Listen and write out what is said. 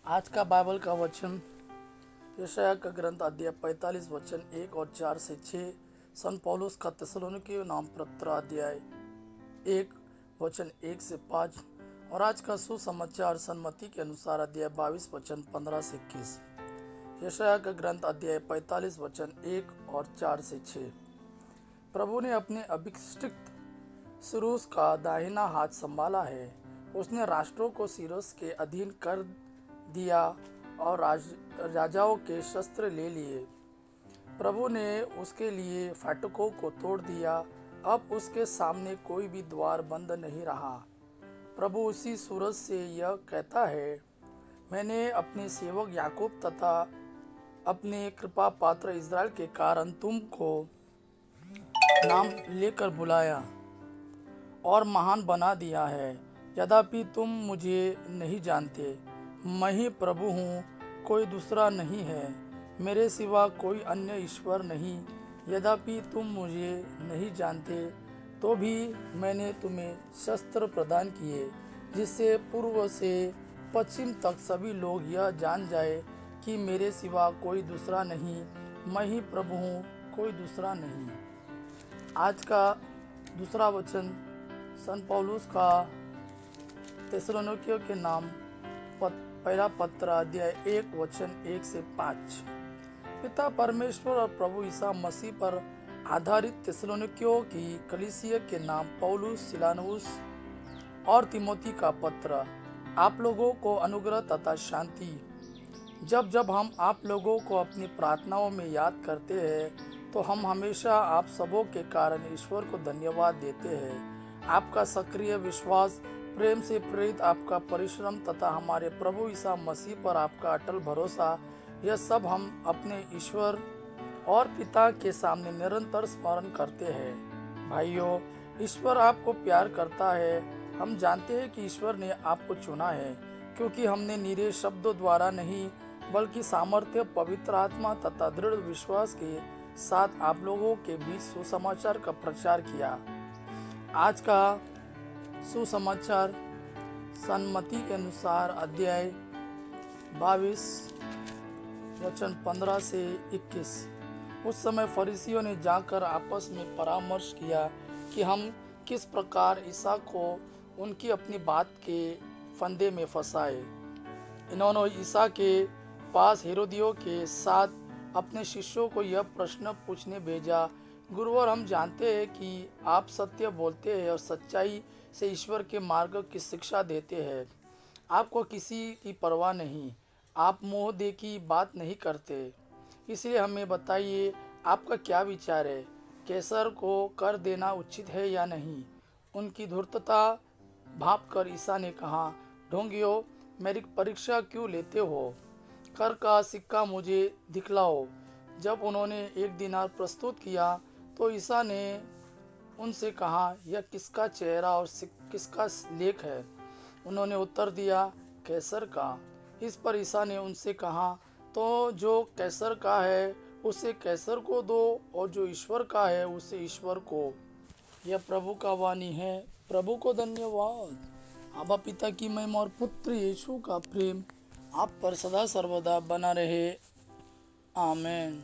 आज का बाइबल का वचन यशायाह का ग्रंथ अध्याय 45 वचन 1 और 4 से 6, संत पौलुस का थिस्सलुनीकियों नाम पत्र अध्याय 1 वचन 1 से 5 और आज का सुसमाचार सन्मति के अनुसार अध्याय 22 वचन 15 से 21। यशायाह का ग्रंथ अध्याय 45 वचन 1 और 4 से 6। प्रभु ने अपने अभिषिक्त सिरुस का दाहिना हाथ संभाला है। उसने राष्ट्रों को सिरुस के अधीन कर दिया और राजाओं के शस्त्र ले लिए। प्रभु ने उसके लिए फाटकों को तोड़ दिया, अब उसके सामने कोई भी द्वार बंद नहीं रहा। प्रभु उसी सूरज से यह कहता है, मैंने अपने सेवक याकूब तथा अपने कृपा पात्र इज़राइल के कारण तुमको नाम लेकर बुलाया और महान बना दिया है। यद्यपि तुम मुझे नहीं जानते, मैं ही प्रभु हूँ, कोई दूसरा नहीं है। मेरे सिवा कोई अन्य ईश्वर नहीं। यद्यपि तुम मुझे नहीं जानते, तो भी मैंने तुम्हें शस्त्र प्रदान किए, जिससे पूर्व से पश्चिम तक सभी लोग यह जान जाए कि मेरे सिवा कोई दूसरा नहीं, मैं ही प्रभु हूँ, कोई दूसरा नहीं। आज का दूसरा वचन संत पौलुस का थिस्सलुनीकियों के नाम पहला पत्र अध्याय 1 वचन 1 से 5। पिता परमेश्वर और प्रभु ईसा मसीह पर आधारित थिस्सलुनीकियों की कलीसिया के नाम पौलुस, सिलानुस और तिमोथी का पत्र। आप लोगों को अनुग्रह तथा शांति। जब जब हम आप लोगों को अपनी प्रार्थनाओं में याद करते हैं, तो हम हमेशा आप सबों के कारण ईश्वर को धन्यवाद देते हैं। आपका सक्रिय विश्वास, प्रेम से प्रेरित आपका परिश्रम तथा हमारे प्रभु ईसा मसीह पर आपका अटल भरोसा, यह सब हम अपने ईश्वर और पिता के सामने निरंतर स्मरण करते हैं। भाइयों, ईश्वर आपको प्यार करता है। हम जानते हैं कि ईश्वर ने आपको चुना है, क्योंकि हमने निरे शब्दों द्वारा नहीं, बल्कि सामर्थ्य, पवित्र आत्मा तथा दृढ़ विश्वास के साथ आप लोगों के बीच सुसमाचार का प्रचार किया। आज का सुसमाचार सन्मति के अनुसार अध्याय 22 वचन 15 से 21। उस समय फरीसियों ने जाकर आपस में परामर्श किया कि हम किस प्रकार ईसा को उनकी अपनी बात के फंदे में फंसाए। इन्होंने ईसा के पास हेरोदियों के साथ अपने शिष्यों को यह प्रश्न पूछने भेजा, गुरुवर, हम जानते हैं कि आप सत्य बोलते हैं और सच्चाई से ईश्वर के मार्ग की शिक्षा देते हैं। आपको किसी की परवाह नहीं, आप मोह दे की बात नहीं करते। इसलिए हमें बताइए, आपका क्या विचार है? कैसर को कर देना उचित है या नहीं? उनकी धूर्तता भांपकर ईसा ने कहा, ढोंगियों, मेरी परीक्षा क्यों लेते हो? कर का सिक्का मुझे दिखलाओ। जब उन्होंने 1 दीनार प्रस्तुत किया, तो ईसा ने उनसे कहा, यह किसका चेहरा और किसका लेख है? उन्होंने उत्तर दिया, कैसर का। इस पर ईसा ने उनसे कहा, तो जो कैसर का है उसे कैसर को दो, और जो ईश्वर का है उसे ईश्वर को। यह प्रभु का वाणी है। प्रभु को धन्यवाद। आबा पिता की महिमा और पुत्र यीशु का प्रेम आप पर सदा सर्वदा बना रहे। आमीन।